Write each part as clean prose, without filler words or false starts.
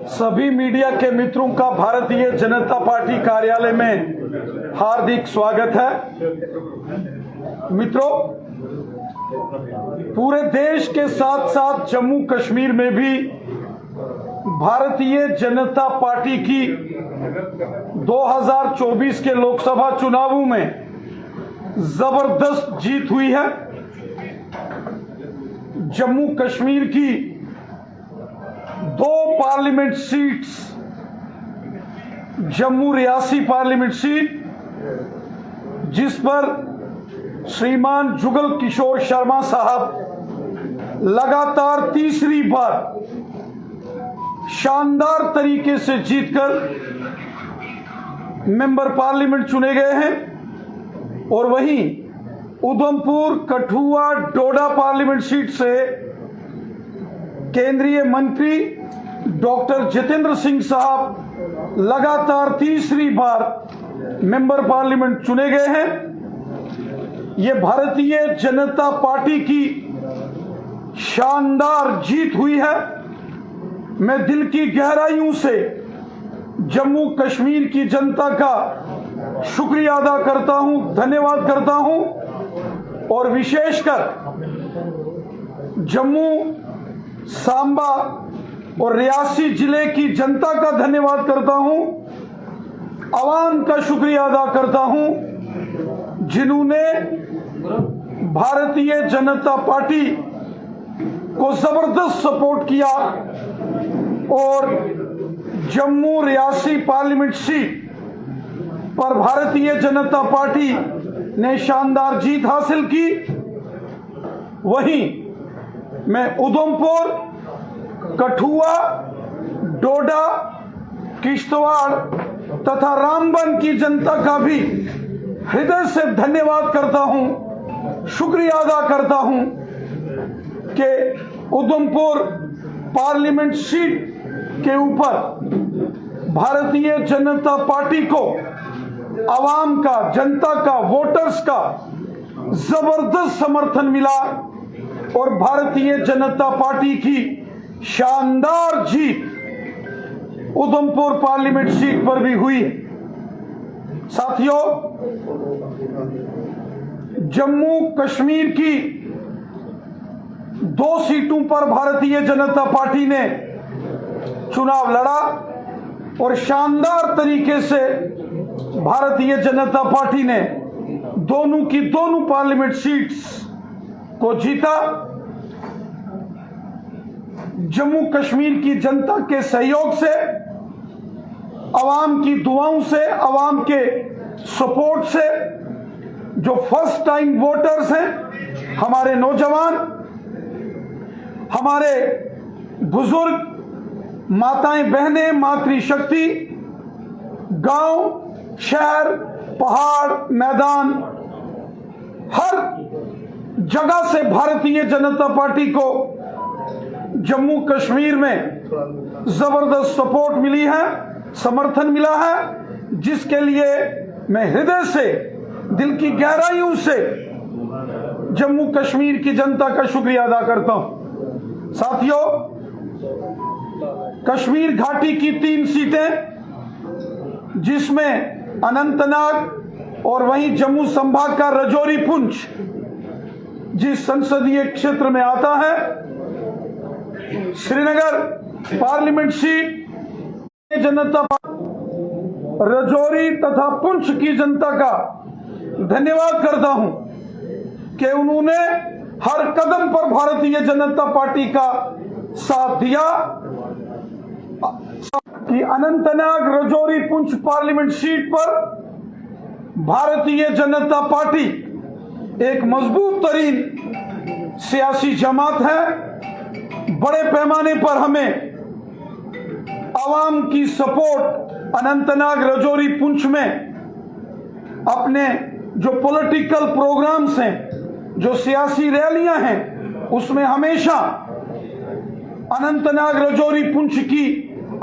सभी मीडिया के मित्रों का भारतीय जनता पार्टी कार्यालय में हार्दिक स्वागत है। मित्रों, पूरे देश के साथ साथ जम्मू कश्मीर में भी भारतीय जनता पार्टी की 2024 के लोकसभा चुनावों में जबरदस्त जीत हुई है। जम्मू कश्मीर की 2 parliament seats, Jammu Reasi parliament seat, जिस पर श्रीमान जुगल किशोर शर्मा साहब लगातार तीसरी बार शानदार तरीके से जीतकर मेंबर पार्लियामेंट चुने गए हैं, और वहीं उधमपुर, कठुआ, डोडा पार्लियामेंट सीट से केंद्रीय मंत्री डॉक्टर जितेंद्र सिंह साहब लगातार तीसरी बार मेंबर पार्लियामेंट चुने गए हैं। ये भारतीय जनता पार्टी की शानदार जीत हुई है। मैं दिल की गहराइयों से जम्मू कश्मीर की जनता का शुक्रिया अदा करता हूं, धन्यवाद करता हूं, और विशेषकर जम्मू, सांबा और रियासी जिले की जनता का धन्यवाद करता हूं, अवाम का शुक्रिया अदा करता हूं, जिन्होंने भारतीय जनता पार्टी को जबरदस्त सपोर्ट किया और जम्मू रियासी पार्लियामेंट सीट पर भारतीय जनता पार्टी ने शानदार जीत हासिल की। वहीं मैं उधमपुर, कठुआ, डोडा, किश्तवाड़ तथा रामबन की जनता का भी हृदय से धन्यवाद करता हूं, शुक्रिया अदा करता हूं कि उधमपुर पार्लियामेंट सीट के ऊपर भारतीय जनता पार्टी को आवाम का, जनता का, वोटर्स का जबरदस्त समर्थन मिला और भारतीय जनता पार्टी की शानदार जीत उधमपुर पार्लियामेंट सीट पर भी हुई। साथियों, जम्मू कश्मीर की 2 सीटों पर भारतीय जनता पार्टी ने चुनाव लड़ा और शानदार तरीके से भारतीय जनता पार्टी ने दोनों की दोनों पार्लियामेंट सीट्स को जीता। जम्मू कश्मीर की जनता के सहयोग से, अवाम की दुआओं से, अवाम के सपोर्ट से, जो फर्स्ट टाइम वोटर्स हैं, हमारे नौजवान, हमारे बुजुर्ग, माताएं बहनें, मातृशक्ति, गांव, शहर, पहाड़, मैदान, हर जगह से भारतीय जनता पार्टी को जम्मू कश्मीर में जबरदस्त सपोर्ट मिली है, समर्थन मिला है, जिसके लिए मैं हृदय से, दिल की गहराइयों से जम्मू कश्मीर की जनता का शुक्रिया अदा करता हूं। साथियों, कश्मीर घाटी की 3 सीटें, जिसमें अनंतनाग और वहीं जम्मू संभाग का रजौरी पुंछ जिस संसदीय क्षेत्र में आता है, श्रीनगर पार्लियामेंट सीट जनता, रजौरी तथा पुंछ की जनता का धन्यवाद करता हूं कि उन्होंने हर कदम पर भारतीय जनता पार्टी का साथ दिया कि अनंतनाग, रजौरी, पुंछ पार्लियामेंट सीट पर भारतीय जनता पार्टी एक मजबूत तरीन सियासी जमात है। बड़े पैमाने पर हमें आवाम की सपोर्ट अनंतनाग, रजौरी, पुंछ में अपने जो पॉलिटिकल प्रोग्राम्स हैं, जो सियासी रैलियां हैं, उसमें हमेशा अनंतनाग, रजौरी, पुंछ की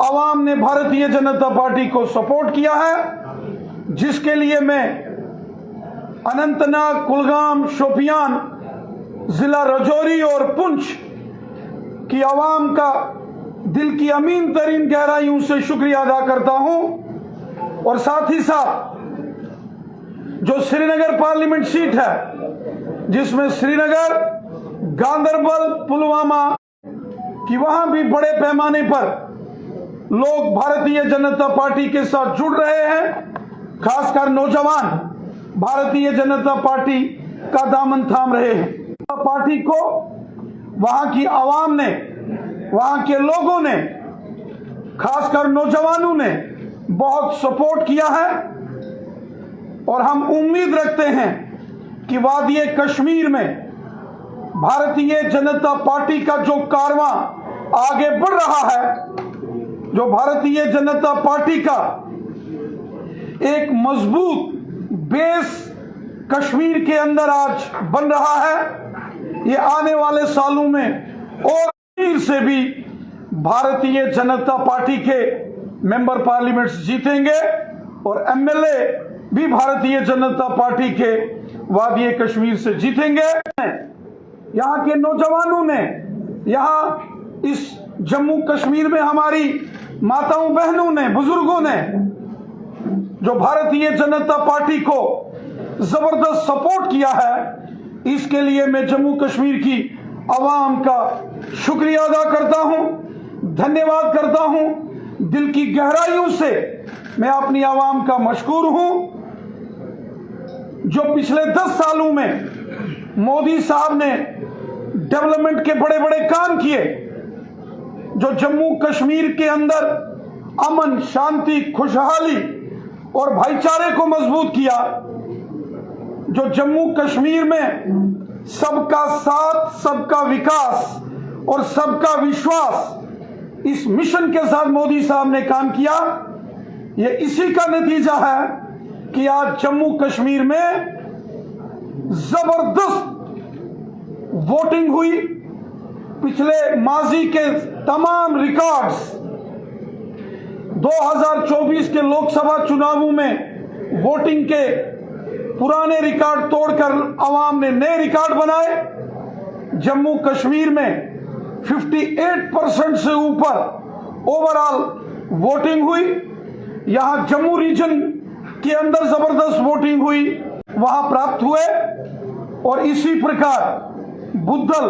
आवाम ने भारतीय जनता पार्टी को सपोर्ट किया है, जिसके लिए मैं अनंतनाग, कुलगाम, शोपियान, जिला रजौरी और पुंछ की आवाम का दिल की अमीन तरीन गहराइयों से शुक्रिया अदा करता हूं और साथ ही साथ जो श्रीनगर पार्लियामेंट सीट है, जिसमें श्रीनगर, गांदरबल, पुलवामा कि वहां भी बड़े पैमाने पर लोग भारतीय जनता पार्टी के साथ जुड़ रहे हैं, खासकर नौजवान भारतीय जनता पार्टी का दामन थाम रहे हैं। पार्टी को वहां की आवाम ने, वहां के लोगों ने, खासकर नौजवानों ने बहुत सपोर्ट किया है और हम उम्मीद रखते हैं कि वादी कश्मीर में भारतीय जनता पार्टी का जो कारवां आगे बढ़ रहा है, जो भारतीय जनता पार्टी का एक मजबूत बेस कश्मीर के अंदर आज बन रहा है, ये आने वाले सालों में और कश्मीर से भी भारतीय जनता पार्टी के मेंबर पार्लियामेंट जीतेंगे और एमएलए भी भारतीय जनता पार्टी के वादी कश्मीर से जीतेंगे। यहाँ के नौजवानों ने, यहाँ इस जम्मू कश्मीर में हमारी माताओं बहनों ने, बुजुर्गों ने जो भारतीय जनता पार्टी को जबरदस्त सपोर्ट किया है, इसके लिए मैं जम्मू कश्मीर की आवाम का शुक्रिया अदा करता हूं, धन्यवाद करता हूं। दिल की गहराइयों से मैं अपनी आवाम का मशकूर हूं, जो पिछले 10 सालों में मोदी साहब ने डेवलपमेंट के बड़े बड़े काम किए, जो जम्मू कश्मीर के अंदर अमन, शांति, खुशहाली और भाईचारे को मजबूत किया, जो जम्मू कश्मीर में सबका साथ, सबका विकास और सबका विश्वास, इस मिशन के साथ मोदी साहब ने काम किया। ये इसी का नतीजा है कि आज जम्मू कश्मीर में जबरदस्त वोटिंग हुई। पिछले माजी के तमाम रिकॉर्ड्स 2024 के लोकसभा चुनावों में वोटिंग के पुराने रिकॉर्ड तोड़कर आवाम ने नए रिकॉर्ड बनाए। जम्मू कश्मीर में 58% से ऊपर ओवरऑल वोटिंग हुई। यहां जम्मू रीजन के अंदर जबरदस्त वोटिंग हुई, वहां प्राप्त हुए। और इसी प्रकार बुद्धल,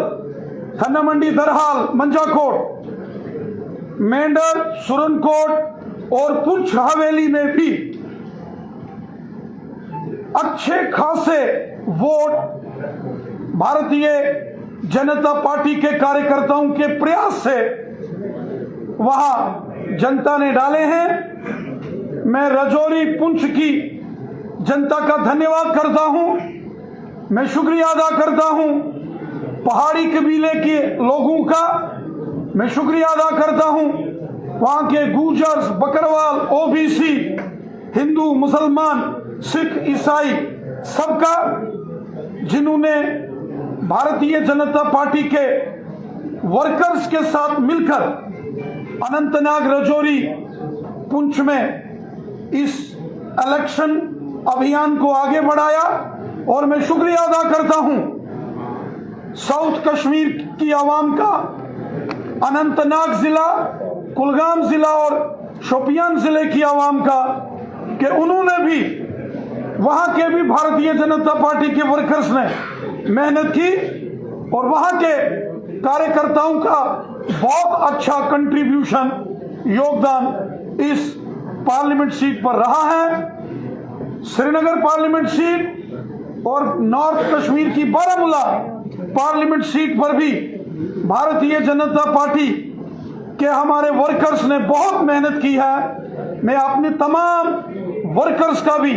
थन्नामंडी, दरहाल, मंजाकोट, मेंढर, सुरनकोट और पुंछ हवेली में भी अच्छे खासे वोट भारतीय जनता पार्टी के कार्यकर्ताओं के प्रयास से वहां जनता ने डाले हैं। मैं राजौरी, पुंछ की जनता का धन्यवाद करता हूं, मैं शुक्रिया अदा करता हूं। पहाड़ी कबीले के लोगों का मैं शुक्रिया अदा करता हूं, वहां के गुर्जर, बकरवाल, ओबीसी, हिंदू, मुसलमान, सिख, ईसाई सबका, जिन्होंने भारतीय जनता पार्टी के वर्कर्स के साथ मिलकर अनंतनाग, राजौरी, पुंछ में इस इलेक्शन अभियान को आगे बढ़ाया। और मैं शुक्रिया अदा करता हूं साउथ कश्मीर की आवाम का, अनंतनाग जिला, कुलगाम जिला और शोपियान जिले की आवाम का, कि उन्होंने भी, वहां के भी भारतीय जनता पार्टी के वर्कर्स ने मेहनत की और वहां के कार्यकर्ताओं का बहुत अच्छा कंट्रीब्यूशन, योगदान इस पार्लियामेंट सीट पर रहा है। श्रीनगर पार्लियामेंट सीट और नॉर्थ कश्मीर की बारामूला पार्लियामेंट सीट पर भी भारतीय जनता पार्टी के हमारे वर्कर्स ने बहुत मेहनत की है। मैं अपने तमाम वर्कर्स का भी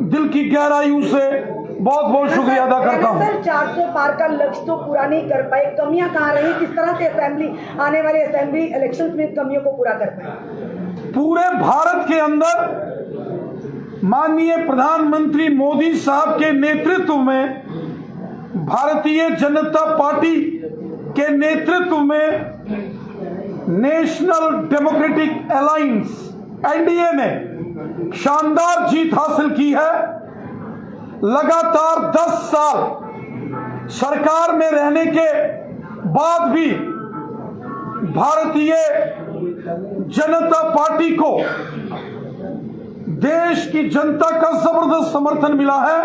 दिल की गहराइयों से बहुत बहुत शुक्रिया अदा करता हूँ। सर, 400 पार का लक्ष्य तो पूरा नहीं कर पाए, कमियां कहाँ रही, किस तरह से असेंबली, आने वाले असेंबली इलेक्शंस में कमियों को पूरा कर पाए? पूरे भारत के अंदर माननीय प्रधानमंत्री मोदी साहब के नेतृत्व में, भारतीय जनता पार्टी के नेतृत्व में नेशनल डेमोक्रेटिक अलायंस एनडीए ने शानदार जीत हासिल की है। लगातार 10 साल सरकार में रहने के बाद भी भारतीय जनता पार्टी को देश की जनता का जबरदस्त समर्थन मिला है।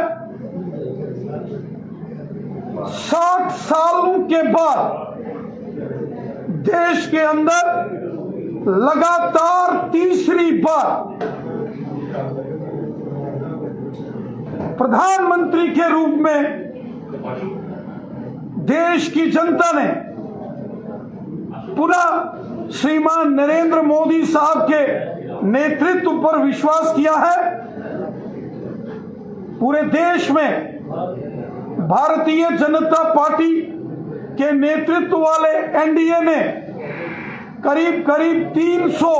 60 सालों के बाद देश के अंदर लगातार तीसरी बार प्रधानमंत्री के रूप में देश की जनता ने पुनः श्रीमान नरेंद्र मोदी साहब के नेतृत्व पर विश्वास किया है। पूरे देश में भारतीय जनता पार्टी के नेतृत्व वाले एनडीए ने करीब करीब 300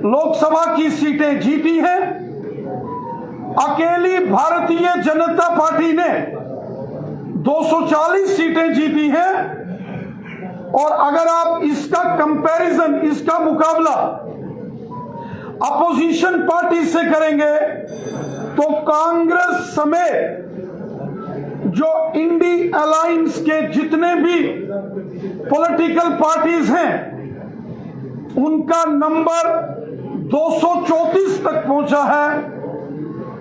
लोकसभा की सीटें जीती हैं। अकेली भारतीय जनता पार्टी ने 240 सीटें जीती हैं। और अगर आप इसका कंपैरिजन, इसका मुकाबला अपोजिशन पार्टी से करेंगे तो कांग्रेस समेत जो इंडी अलायंस के जितने भी पॉलिटिकल पार्टीज हैं उनका नंबर 234 तक पहुंचा है।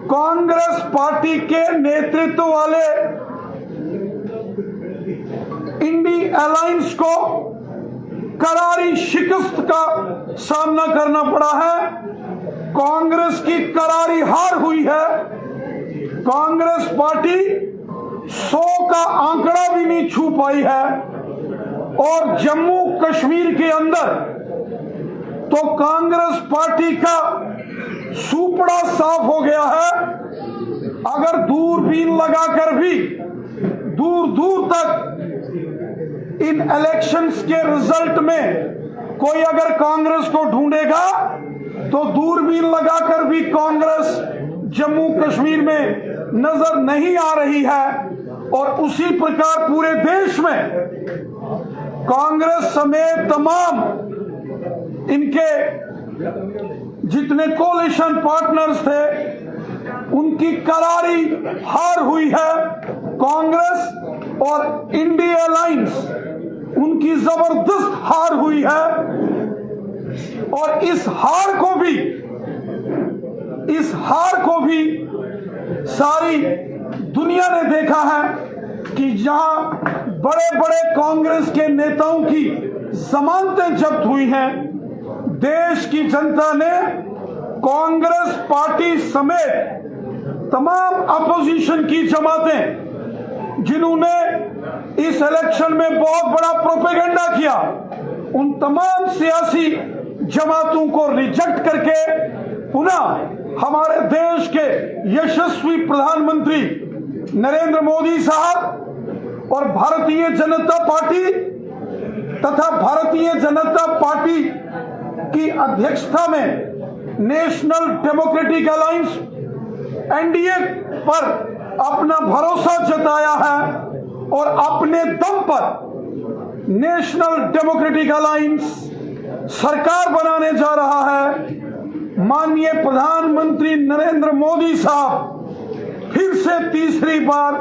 कांग्रेस पार्टी के नेतृत्व वाले इंडी अलायंस को करारी शिकस्त का सामना करना पड़ा है। कांग्रेस की करारी हार हुई है। कांग्रेस पार्टी 100 का आंकड़ा भी नहीं छू पाई है। और जम्मू कश्मीर के अंदर तो कांग्रेस पार्टी का सुपड़ा साफ हो गया है। अगर दूरबीन लगाकर भी दूर दूर तक इन इलेक्शंस के रिजल्ट में कोई अगर कांग्रेस को ढूंढेगा तो दूरबीन लगाकर भी कांग्रेस जम्मू कश्मीर में नजर नहीं आ रही है। और उसी प्रकार पूरे देश में कांग्रेस समेत तमाम इनके जितने कोलिशन पार्टनर्स थे उनकी करारी हार हुई है। कांग्रेस और इंडिया अलायंस उनकी जबरदस्त हार हुई है। और इस हार को भी सारी दुनिया ने देखा है कि जहां बड़े बड़े कांग्रेस के नेताओं की जमानतें जब्त हुई हैं, देश की जनता ने कांग्रेस पार्टी समेत तमाम अपोजिशन की जमातें जिन्होंने इस इलेक्शन में बहुत बड़ा प्रोपेगेंडा किया, उन तमाम सियासी जमातों को रिजेक्ट करके पुनः हमारे देश के यशस्वी प्रधानमंत्री नरेंद्र मोदी साहब और भारतीय जनता पार्टी तथा भारतीय जनता पार्टी की अध्यक्षता में नेशनल डेमोक्रेटिक अलायंस एनडीए पर अपना भरोसा जताया है। और अपने दम पर नेशनल डेमोक्रेटिक अलायंस सरकार बनाने जा रहा है। माननीय प्रधानमंत्री नरेंद्र मोदी साहब फिर से तीसरी बार